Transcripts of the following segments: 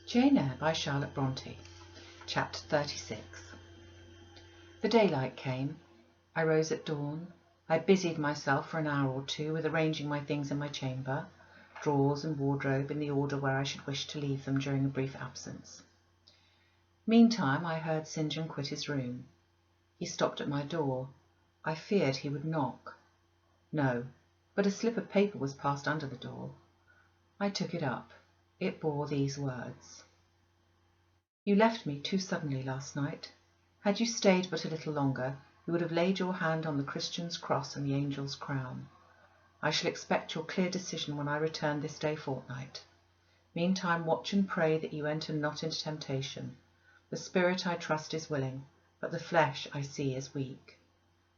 Jane Eyre by Charlotte Bronte. Chapter 36. The daylight came. I rose at dawn. I busied myself for an hour or two with arranging my things in my chamber, drawers and wardrobe in the order where I should wish to leave them during a brief absence. Meantime I heard St. John quit his room. He stopped at my door. I feared he would knock. No, but a slip of paper was passed under the door. I took it up. It bore these words: "You left me too suddenly last night. Had you stayed but a little longer, you would have laid your hand on the Christian's cross and the angel's crown. I shall expect your clear decision when I return this day fortnight. Meantime watch and pray that you enter not into temptation. The spirit, I trust, is willing, but the flesh, I see, is weak.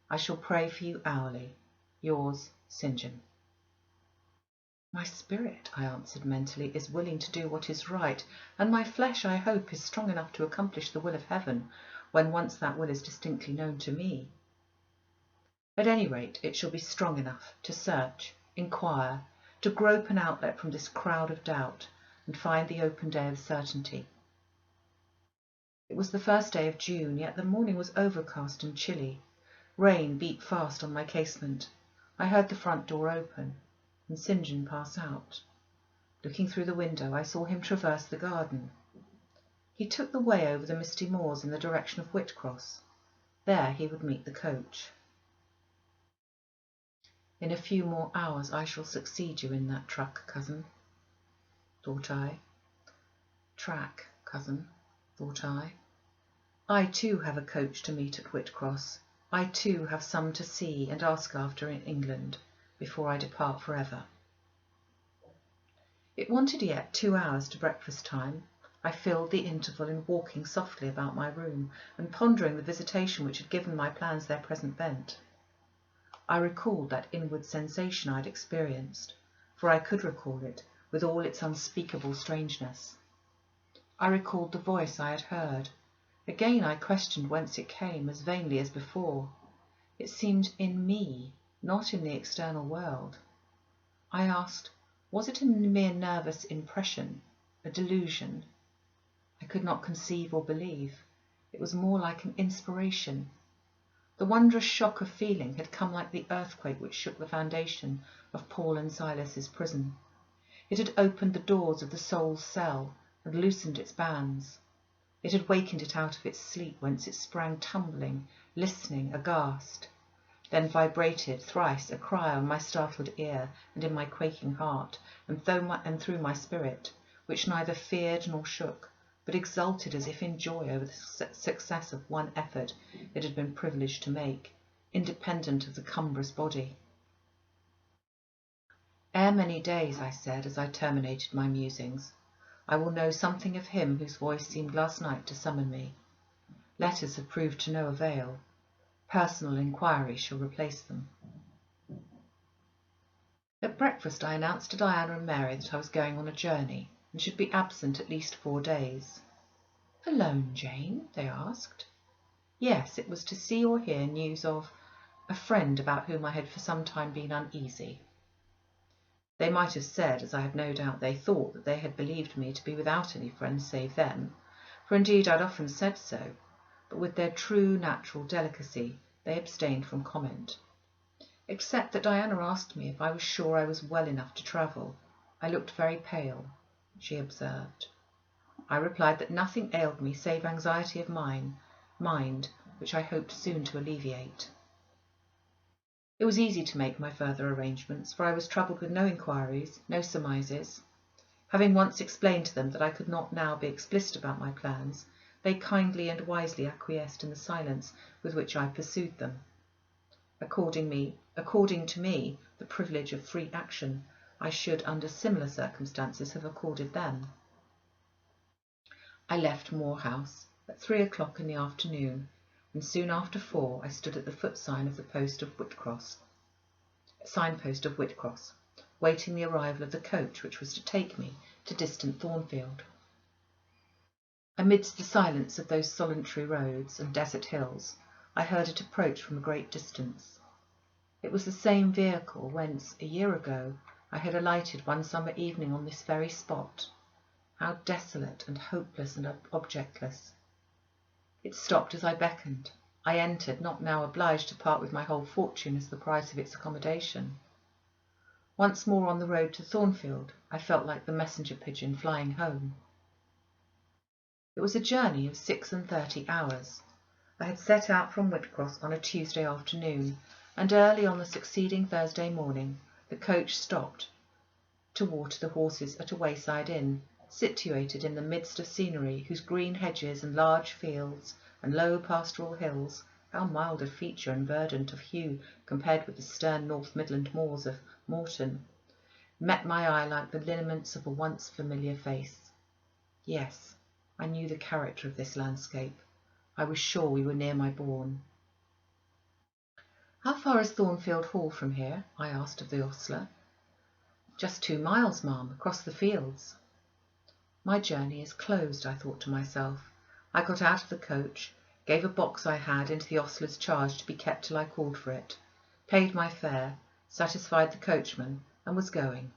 I shall pray for you hourly. Yours, St. John." "My spirit," I answered mentally, "is willing to do what is right, and my flesh, I hope, is strong enough to accomplish the will of heaven, when once that will is distinctly known to me. At any rate, it shall be strong enough to search, inquire, to grope an outlet from this crowd of doubt, and find the open day of certainty." It was the first day of June, yet the morning was overcast and chilly. Rain beat fast on my casement. I heard the front door open, and St. John pass out. Looking through the window, I saw him traverse the garden. He took the way over the misty moors in the direction of Whitcross. There he would meet the coach. "In a few more hours I shall succeed you in that truck, cousin," thought I. Track, cousin, thought I. I too have a coach to meet at Whitcross. I too have some to see and ask after in England, before I depart for ever. It wanted yet 2 hours to breakfast time. I filled the interval in walking softly about my room and pondering the visitation which had given my plans their present bent. I recalled that inward sensation I had experienced, for I could recall it with all its unspeakable strangeness. I recalled the voice I had heard. Again I questioned whence it came, as vainly as before. It seemed in me, not in the external world. I asked, was it a mere nervous impression, a delusion? I could not conceive or believe. It was more like an inspiration. The wondrous shock of feeling had come like the earthquake which shook the foundation of Paul and Silas's prison. It had opened the doors of the soul's cell and loosened its bands. It had wakened it out of its sleep, whence it sprang tumbling, listening, aghast. Then vibrated thrice a cry on my startled ear and in my quaking heart, and through my spirit, which neither feared nor shook, but exulted as if in joy over the success of one effort it had been privileged to make, independent of the cumbrous body. "Ere many days," I said, as I terminated my musings, "I will know something of him whose voice seemed last night to summon me. Letters have proved to no avail. Personal inquiry shall replace them." At breakfast I announced to Diana and Mary that I was going on a journey, and should be absent at least 4 days. "Alone, Jane?" they asked. Yes, it was to see or hear news of a friend about whom I had for some time been uneasy. They might have said, as I have no doubt they thought, that they had believed me to be without any friends save them, for indeed I'd often said so, but with their true natural delicacy they abstained from comment. Except that Diana asked me if I was sure I was well enough to travel. I looked very pale, she observed. I replied that nothing ailed me save anxiety of mind, which I hoped soon to alleviate. It was easy to make my further arrangements, for I was troubled with no inquiries, no surmises. Having once explained to them that I could not now be explicit about my plans, they kindly and wisely acquiesced in the silence with which I pursued them. According to me, the privilege of free action I should, under similar circumstances, have accorded them. I left Moor House at 3 o'clock in the afternoon, and soon after 4 I stood at the foot signpost of Whitcross, waiting the arrival of the coach which was to take me to distant Thornfield. Amidst the silence of those solitary roads and desert hills, I heard it approach from a great distance. It was the same vehicle whence, a year ago, I had alighted one summer evening on this very spot. How desolate and hopeless and objectless. It stopped as I beckoned. I entered, not now obliged to part with my whole fortune as the price of its accommodation. Once more on the road to Thornfield, I felt like the messenger pigeon flying home. It was a journey of 36 hours. I had set out from Whitcross on a Tuesday afternoon, and early on the succeeding Thursday morning the coach stopped to water the horses at a wayside inn, situated in the midst of scenery whose green hedges and large fields and low pastoral hills, how mild of feature and verdant of hue compared with the stern North Midland moors of Morton, met my eye like the lineaments of a once familiar face. Yes, I knew the character of this landscape. I was sure we were near my bourne. "How far is Thornfield Hall from here?" I asked of the ostler. "Just 2 miles, ma'am, across the fields." My journey is closed, I thought to myself. I got out of the coach, gave a box I had into the ostler's charge to be kept till I called for it, paid my fare, satisfied the coachman, and was going.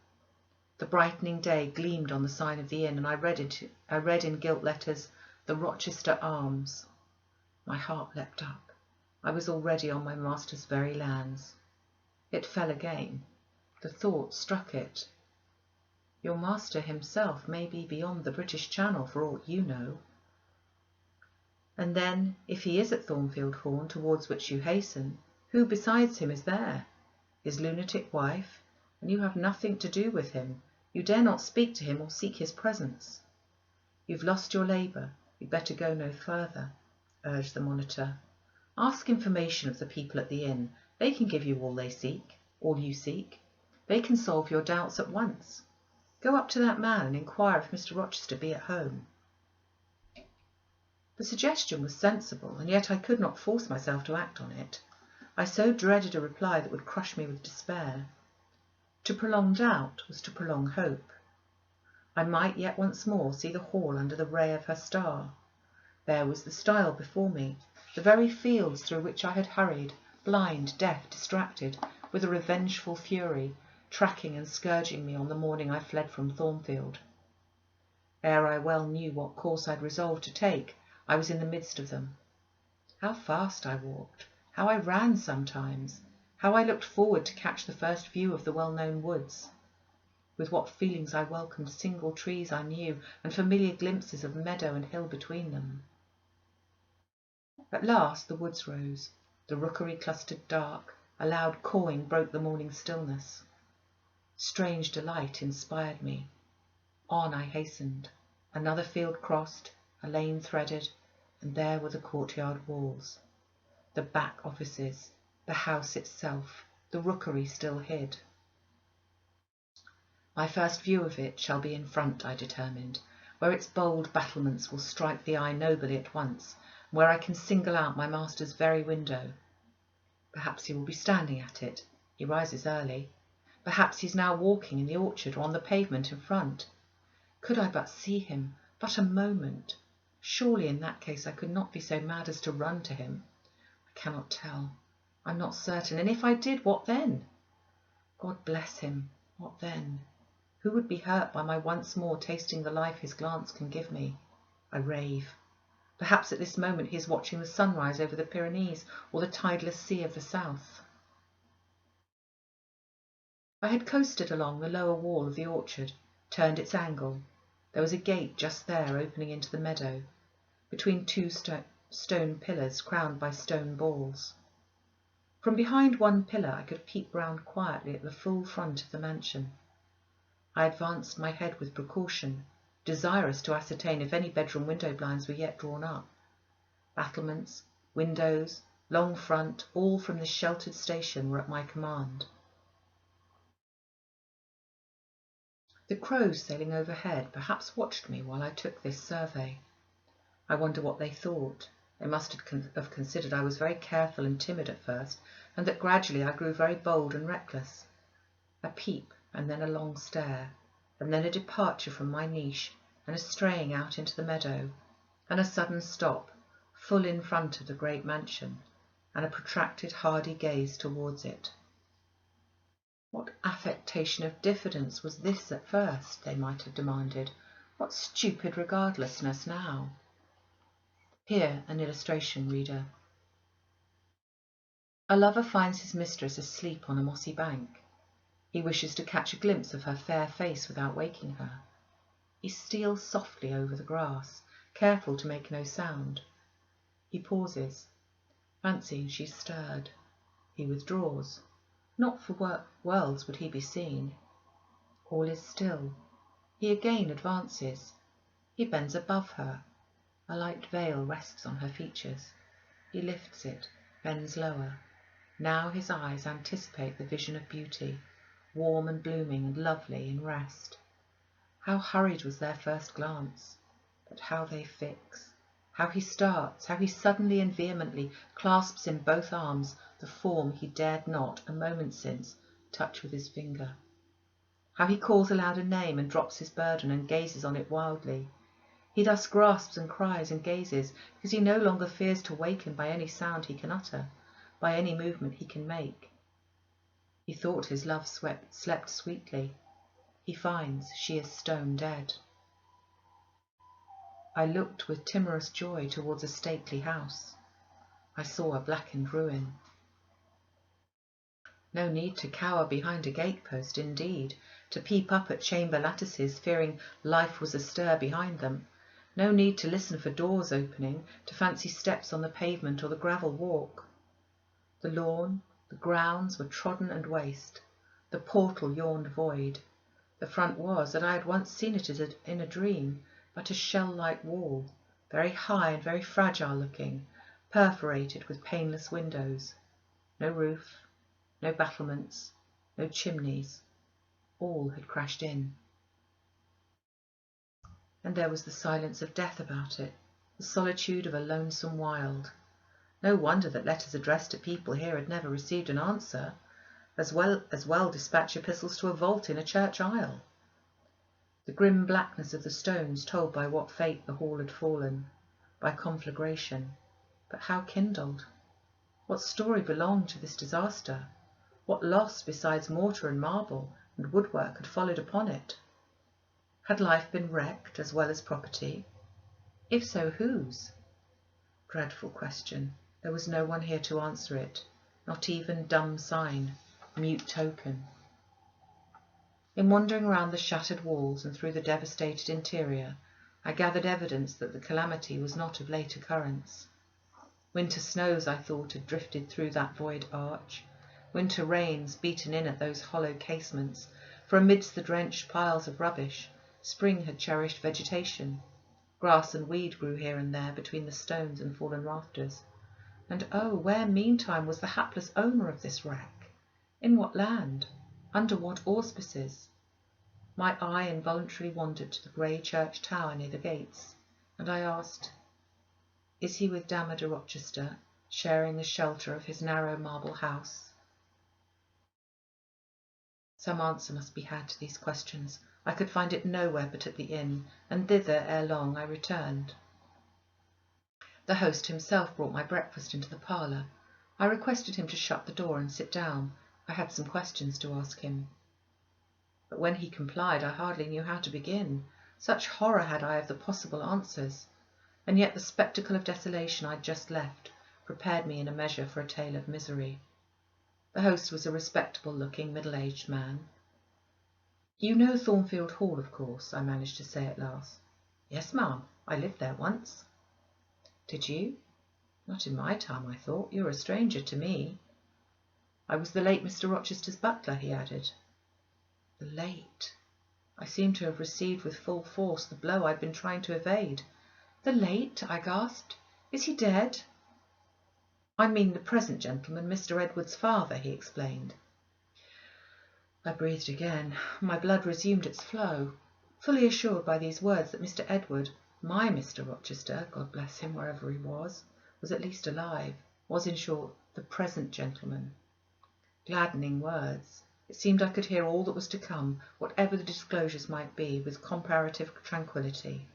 The brightening day gleamed on the sign of the inn, and I read in gilt letters, "The Rochester Arms." My heart leapt up. I was already on my master's very lands. It fell again. The thought struck it. Your master himself may be beyond the British Channel for aught you know. And then, if he is at Thornfield Hall, towards which you hasten, who besides him is there? His lunatic wife, and you have nothing to do with him. You dare not speak to him or seek his presence. You've lost your labour. You'd better go no further, urged the monitor. Ask information of the people at the inn. They can give you all you seek. They can solve your doubts at once. Go up to that man and inquire if Mr. Rochester be at home. The suggestion was sensible, and yet I could not force myself to act on it. I so dreaded a reply that would crush me with despair. To prolong doubt was to prolong hope. I might yet once more see the hall under the ray of her star. There was the stile before me, the very fields through which I had hurried, blind, deaf, distracted, with a revengeful fury, tracking and scourging me on the morning I fled from Thornfield. Ere I well knew what course I had resolved to take, I was in the midst of them. How fast I walked, how I ran sometimes, how I looked forward to catch the first view of the well-known woods. With what feelings I welcomed single trees I knew, and familiar glimpses of meadow and hill between them. At last the woods rose, the rookery clustered dark, a loud cawing broke the morning stillness. Strange delight inspired me. On I hastened, another field crossed, a lane threaded, and there were the courtyard walls, the back offices, the house itself, the rookery still hid. My first view of it shall be in front, I determined, where its bold battlements will strike the eye nobly at once, and where I can single out my master's very window. Perhaps he will be standing at it. He rises early. Perhaps he is now walking in the orchard or on the pavement in front. Could I but see him, but a moment! Surely in that case I could not be so mad as to run to him. I cannot tell. I'm not certain, and if I did, what then? God bless him, what then? Who would be hurt by my once more tasting the life his glance can give me? I rave. Perhaps at this moment he is watching the sunrise over the Pyrenees or the tideless sea of the south. I had coasted along the lower wall of the orchard, turned its angle. There was a gate just there opening into the meadow, between two stone pillars crowned by stone balls. From behind one pillar I could peep round quietly at the full front of the mansion. I advanced my head with precaution, desirous to ascertain if any bedroom window blinds were yet drawn up. Battlements, windows, long front, all from this sheltered station were at my command. The crows sailing overhead perhaps watched me while I took this survey. I wonder what they thought. They must have considered I was very careful and timid at first, and that gradually I grew very bold and reckless. A peep, and then a long stare, and then a departure from my niche, and a straying out into the meadow, and a sudden stop, full in front of the great mansion, and a protracted hardy gaze towards it. What affectation of diffidence was this at first, they might have demanded. What stupid regardlessness now! Here an illustration, reader. A lover finds his mistress asleep on a mossy bank. He wishes to catch a glimpse of her fair face without waking her. He steals softly over the grass, careful to make no sound. He pauses, fancying she's stirred. He withdraws. Not for worlds would he be seen. All is still. He again advances. He bends above her. A light veil rests on her features. He lifts it, bends lower. Now his eyes anticipate the vision of beauty, warm and blooming and lovely in rest. How hurried was their first glance, but how they fix! How he starts, how he suddenly and vehemently clasps in both arms the form he dared not, a moment since, touch with his finger. How he calls aloud a name and drops his burden and gazes on it wildly. He thus grasps and cries and gazes because he no longer fears to waken by any sound he can utter, by any movement he can make. He thought his love slept sweetly. He finds she is stone dead. I looked with timorous joy towards a stately house. I saw a blackened ruin. No need to cower behind a gatepost, indeed, to peep up at chamber lattices, fearing life was astir behind them. No need to listen for doors opening, to fancy steps on the pavement or the gravel walk. The lawn, the grounds were trodden and waste. The portal yawned void. The front was, that I had once seen it in a dream, but a shell-like wall, very high and very fragile looking, perforated with paneless windows. No roof, no battlements, no chimneys. All had crashed in. And there was the silence of death about it, the solitude of a lonesome wild. No wonder that letters addressed to people here had never received an answer, as well dispatch epistles to a vault in a church aisle. The grim blackness of the stones told by what fate the hall had fallen, by conflagration. But how kindled? What story belonged to this disaster? What loss besides mortar and marble and woodwork had followed upon it? Had life been wrecked as well as property? If so, whose? Dreadful question. There was no one here to answer it, not even dumb sign, mute token. In wandering round the shattered walls and through the devastated interior, I gathered evidence that the calamity was not of late occurrence. Winter snows, I thought, had drifted through that void arch. Winter rains beaten in at those hollow casements, for amidst the drenched piles of rubbish, spring had cherished vegetation. Grass and weed grew here and there between the stones and fallen rafters. And oh, where meantime was the hapless owner of this wreck? In what land? Under what auspices? My eye involuntarily wandered to the grey church tower near the gates, and I asked, is he with Dama de Rochester, sharing the shelter of his narrow marble house? Some answer must be had to these questions. I could find it nowhere but at the inn, and thither ere long I returned. The host himself brought my breakfast into the parlour. I requested him to shut the door and sit down. I had some questions to ask him. But when he complied, I hardly knew how to begin. Such horror had I of the possible answers, and yet the spectacle of desolation I had just left prepared me in a measure for a tale of misery. The host was a respectable-looking, middle-aged man. You know Thornfield Hall, of course, I managed to say at last. Yes, ma'am, I lived there once. Did you? Not in my time, I thought. You're a stranger to me. I was the late Mr. Rochester's butler, he added. The late? I seemed to have received with full force the blow I'd been trying to evade. The late? I gasped. Is he dead? I mean the present gentleman, Mr. Edward's father, he explained. I breathed again. My blood resumed its flow, fully assured by these words that Mr. Edward, my Mr. Rochester, God bless him wherever he was at least alive, was in short the present gentleman. Gladdening words. It seemed I could hear all that was to come, whatever the disclosures might be, with comparative tranquillity.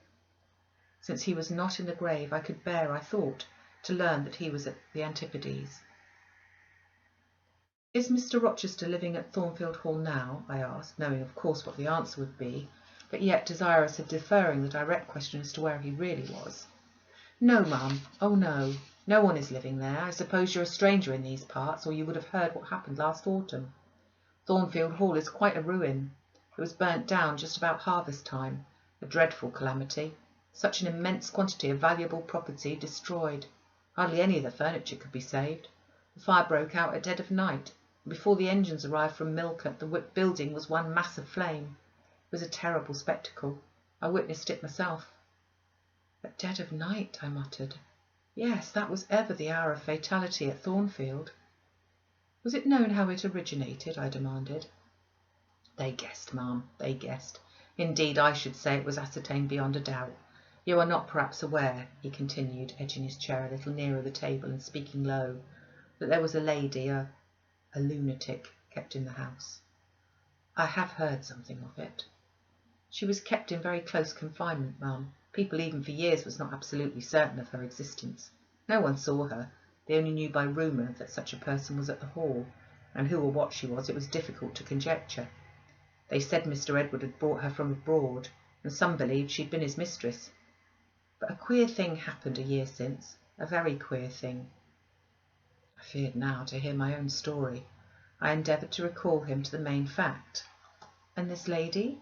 Since he was not in the grave, I could bear, I thought, to learn that he was at the Antipodes. Is Mr. Rochester living at Thornfield Hall now? I asked, knowing of course what the answer would be, but yet desirous of deferring the direct question as to where he really was. "No, ma'am. Oh, no. No one is living there. I suppose you're a stranger in these parts, or you would have heard what happened last autumn. Thornfield Hall is quite a ruin. It was burnt down just about harvest time. A dreadful calamity. Such an immense quantity of valuable property destroyed. Hardly any of the furniture could be saved. The fire broke out at dead of night, and before the engines arrived from Millcote the building was one mass of flame. It was a terrible spectacle. I witnessed it myself." "At dead of night," I muttered. "Yes, that was ever the hour of fatality at Thornfield." "Was it known how it originated?" I demanded. "They guessed, ma'am, they guessed. Indeed, I should say it was ascertained beyond a doubt. You are not perhaps aware," he continued, edging his chair a little nearer the table and speaking low, "that there was a lady, a lunatic, kept in the house." "I have heard something of it." "She was kept in very close confinement, ma'am. People even for years was not absolutely certain of her existence. No one saw her. They only knew by rumour that such a person was at the Hall, and who or what she was it was difficult to conjecture. They said Mr. Edward had brought her from abroad, and some believed she'd been his mistress. But a queer thing happened a year since, a very queer thing." I feared now to hear my own story. I endeavoured to recall him to the main fact. "And this lady?"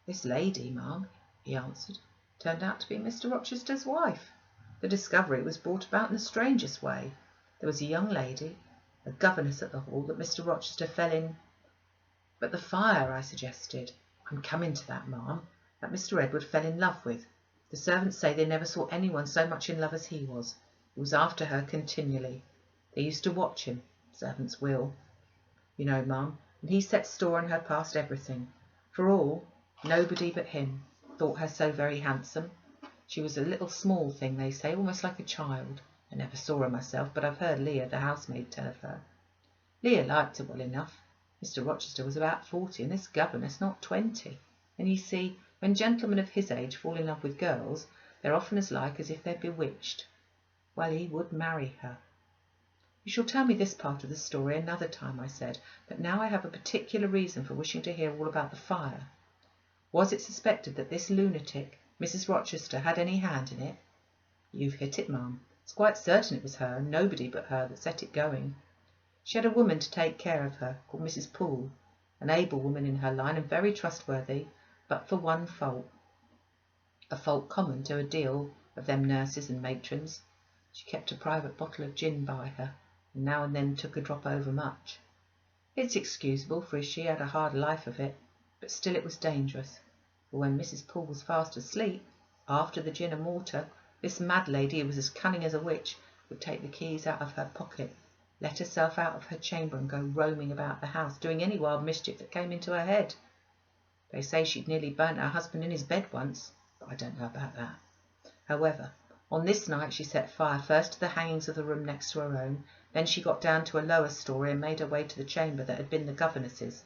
"This lady, ma'am," he answered, "turned out to be Mr. Rochester's wife. The discovery was brought about in the strangest way. There was a young lady, a governess at the Hall, that Mr. Rochester fell in—" "But the fire," I suggested. "I'm coming to that, ma'am. That Mr. Edward fell in love with. The servants say they never saw anyone so much in love as he was. He was after her continually. They used to watch him. Servants will, you know, ma'am, and he set store on her past everything. For all, nobody but him, thought her so very handsome. She was a little small thing, they say, almost like a child. I never saw her myself, but I've heard Leah, the housemaid, tell of her. Leah liked her well enough. Mr. Rochester was about 40, and this governess not 20. And you see, when gentlemen of his age fall in love with girls, they're often as like as if they're bewitched. Well, he would marry her." "You shall tell me this part of the story another time," I said, "but now I have a particular reason for wishing to hear all about the fire. Was it suspected that this lunatic, Mrs. Rochester, had any hand in it?" "You've hit it, ma'am. It's quite certain it was her, and nobody but her, that set it going. She had a woman to take care of her, called Mrs. Poole, an able woman in her line and very trustworthy, but for one fault, a fault common to a deal of them nurses and matrons. She kept a private bottle of gin by her, and now and then took a drop over much. It's excusable, for she had a hard life of it, but still it was dangerous, for when Mrs. Poole was fast asleep, after the gin and water, this mad lady, who was as cunning as a witch, would take the keys out of her pocket, let herself out of her chamber and go roaming about the house, doing any wild mischief that came into her head. They say she'd nearly burnt her husband in his bed once, but I don't know about that. However, on this night she set fire first to the hangings of the room next to her own, then she got down to a lower story and made her way to the chamber that had been the governess's.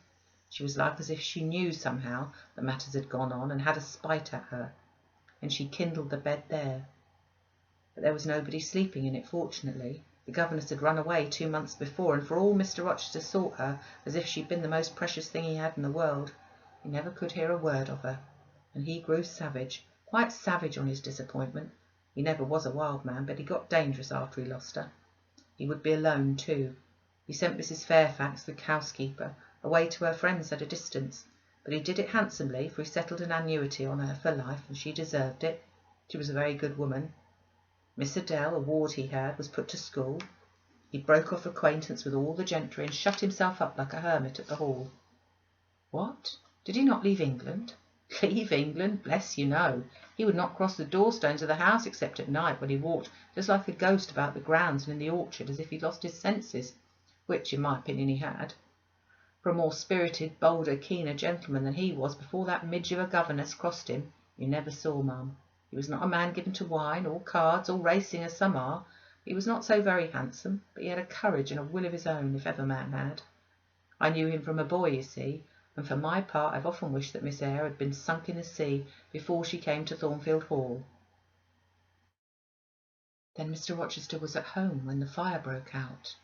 She was like as if she knew somehow that matters had gone on and had a spite at her, and she kindled the bed there. But there was nobody sleeping in it, fortunately. The governess had run away 2 months before, and for all Mr. Rochester sought her as if she'd been the most precious thing he had in the world, he never could hear a word of her, and he grew savage, quite savage on his disappointment. He never was a wild man, but he got dangerous after he lost her. He would be alone too. He sent Mrs. Fairfax, the housekeeper, away to her friends at a distance, but he did it handsomely, for he settled an annuity on her for life, and she deserved it. She was a very good woman. Miss Adele, a ward he had, was put to school. He broke off acquaintance with all the gentry and shut himself up like a hermit at the Hall." "What? Did he not leave England?" "Leave England? Bless you, no. He would not cross the door-stones of the house except at night, when he walked just like a ghost about the grounds and in the orchard, as if he'd lost his senses, which, in my opinion, he had. For a more spirited, bolder, keener gentleman than he was before that midge of a governess crossed him, you never saw, ma'am. He was not a man given to wine, or cards, or racing, as some are. He was not so very handsome, but he had a courage and a will of his own, if ever man had. I knew him from a boy, you see, and for my part I've often wished that Miss Eyre had been sunk in the sea before she came to Thornfield Hall." "Then Mr. Rochester was at home when the fire broke out?"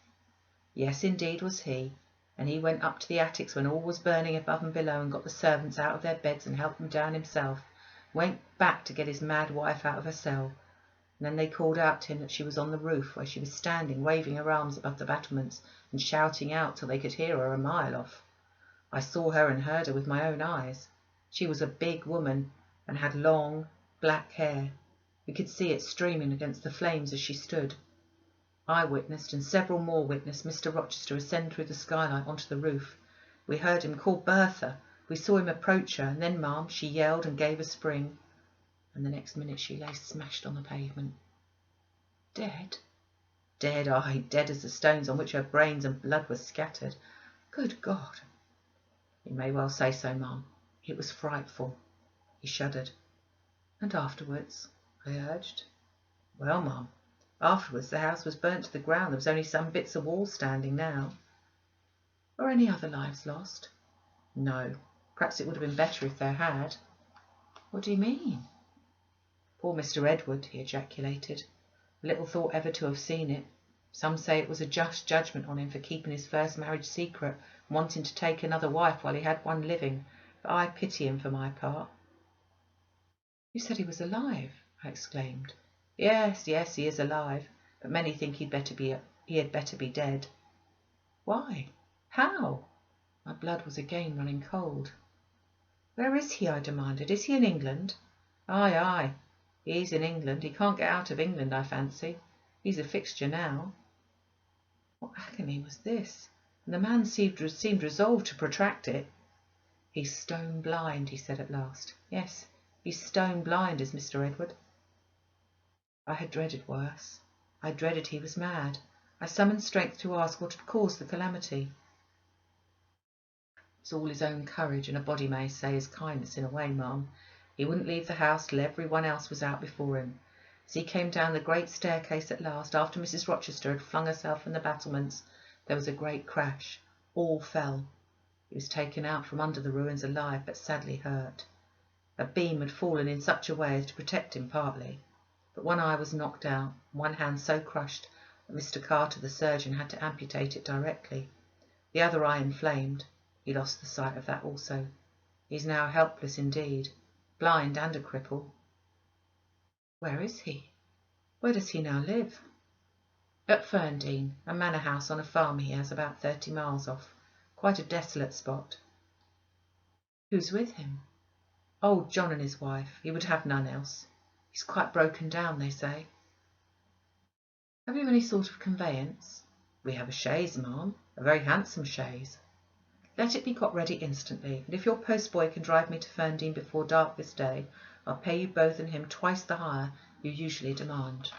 "Yes, indeed was he. and he went up to the attics when all was burning above and below, and got the servants out of their beds and helped them down himself. Went back to get his mad wife out of her cell, and then they called out to him that she was on the roof, where she was standing, waving her arms above the battlements and shouting out till they could hear her a mile off. I saw her and heard her with my own eyes. She was a big woman and had long, black hair. We could see it streaming against the flames as she stood. I witnessed, and several more witnessed, Mr. Rochester ascend through the skylight onto the roof. We heard him call Bertha. We saw him approach her, and then, ma'am, she yelled and gave a spring, and the next minute she lay smashed on the pavement. Dead? Dead, aye, dead as the stones on which her brains and blood were scattered. Good God! You may well say so, ma'am. It was frightful. He shuddered. And afterwards? I urged. Well, ma'am, afterwards the house was burnt to the ground. There was only some bits of wall standing now. Were any other lives lost? No. Perhaps it would have been better if there had. What do you mean? Poor Mr. Edward, he ejaculated. Little thought ever to have seen it. Some say it was a just judgment on him for keeping his first marriage secret and wanting to take another wife while he had one living, but I pity him for my part. You said he was alive, I exclaimed. Yes, he is alive, but many think he had better be dead. Why? How? My blood was again running cold. Where is he? I demanded. Is he in England? Aye, he's in England. He can't get out of England, I fancy. He's a fixture now. What agony was this? And the man seemed resolved to protract it. He's stone blind, he said at last. Yes, he's stone blind, is Mr. Edward. I had dreaded worse. I dreaded he was mad. I summoned strength to ask what had caused the calamity. It's all his own courage, and a body may say his kindness in a way, ma'am. He wouldn't leave the house till everyone else was out before him. As he came down the great staircase at last, after Mrs. Rochester had flung herself from the battlements, there was a great crash. All fell. He was taken out from under the ruins alive, but sadly hurt. A beam had fallen in such a way as to protect him partly, but one eye was knocked out, one hand so crushed that Mr. Carter, the surgeon, had to amputate it directly. The other eye inflamed. He lost the sight of that also. He is now helpless indeed, blind and a cripple. Where is he? Where does he now live? At Ferndean, a manor house on a farm he has about 30 miles off. Quite a desolate spot. Who's with him? Old John and his wife. He would have none else. He's quite broken down, they say. Have you any sort of conveyance? We have a chaise, ma'am, a very handsome chaise. Let it be got ready instantly, and if your postboy can drive me to Ferndean before dark this day, I'll pay you both and him twice the hire you usually demand.